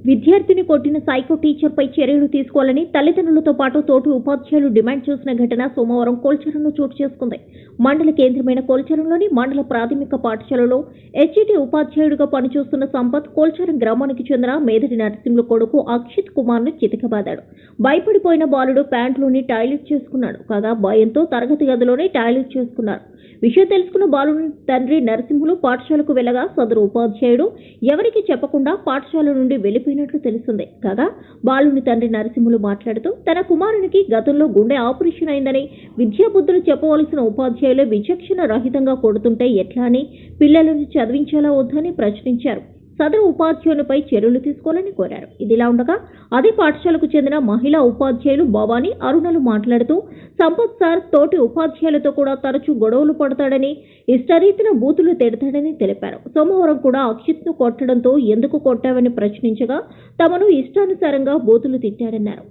విద్యార్థిని కొట్టిన సైకో టీచర్పై చర్యలు తీసుకోవాలని తల్లిదండ్రులతో పాటు తోటి ఉపాధ్యాయులు డిమాండ్ చేసిన ఘటన సోమవారం కోల్చెరంలో చోటు చేసుకుంది. మండల కేంద్రమైన కోల్చెరంలోని మండల ప్రాథమిక పాఠశాలలో హెచ్ఈటీ ఉపాధ్యాయుడిగా పనిచేస్తున్న సంపత్ కోల్చెరం గ్రామానికి చెందిన మేదటి నరసింహుల కొడుకు అక్షిత్ కుమార్ను చితకబాదాడు. భయపడిపోయిన బాలుడు ప్యాంట్లోని టాయిలెట్ చేసుకున్నాడు. కాగా భయంతో తరగతి గదిలోనే టాయిలెట్ చేసుకున్నారు. విషయం తెలుసుకున్న బాలుని తండ్రి నరసింహులు పాఠశాలకు వెళ్లగా సదరు ఉపాధ్యాయుడు ఎవరికి చెప్పకుండా పాఠశాల నుండి వెళ్లిపోయినట్లు తెలిసింది. కాగా బాలుని తండ్రి నరసింహులు మాట్లాడుతూ తన కుమారునికి గతంలో గుండె ఆపరేషన్ అయిందని, విద్యాబుద్ధులు చెప్పవలసిన ఉపాధ్యాయులు విచక్షణ రహితంగా కొడుతుంటే ఎట్లా అని పిల్లలను చదివించాలా వద్దని ప్రశ్నించారు. సదరు ఉపాధ్యాయునిపై చర్యలు తీసుకోవాలని కోరారు. ఇదిలా ఉండగా అదే పాఠశాలకు చెందిన మహిళా ఉపాధ్యాయులు భవానీ, అరుణలు మాట్లాడుతూ సంపత్ సార్ తోటి ఉపాధ్యాయులతో కూడా తరచూ గొడవలు పడతాడని, ఇష్టరీతిన బూతులు తిడతాడని తెలిపారు. సోమవారం కూడా అక్షిత్ను కొట్టడంతో ఎందుకు కొట్టావని ప్రశ్నించగా తమను ఇష్టానుసారంగా బూతులు తిట్టాడన్నారు.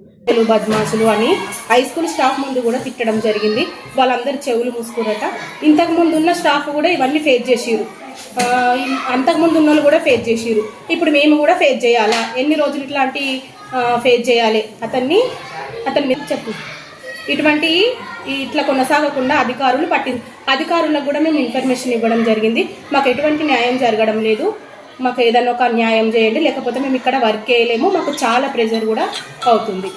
బద్మాసులు అని హై స్కూల్ స్టాఫ్ ముందు కూడా తిట్టడం జరిగింది. వాళ్ళందరూ చెవులు మూసుకురట. ఇంతకు ముందు ఉన్న స్టాఫ్ కూడా ఇవన్నీ ఫేస్ చేసిరు. అంతకుముందు ఉన్న వాళ్ళు కూడా ఫేస్ చేసిరు. ఇప్పుడు మేము కూడా ఫేస్ చేయాలా? ఎన్ని రోజులు ఇట్లాంటి ఫేస్ చేయాలి? అతని మీద చెప్పు. ఇటువంటి ఇట్లా కొనసాగకుండా అధికారులకు కూడా మేము ఇన్ఫర్మేషన్ ఇవ్వడం జరిగింది. మాకు ఎటువంటి న్యాయం జరగడం లేదు. మాకు ఏదైనా ఒక న్యాయం చేయండి, లేకపోతే మేము ఇక్కడ వర్క్ చేయలేము. మాకు చాలా ప్రెజర్ కూడా అవుతుంది.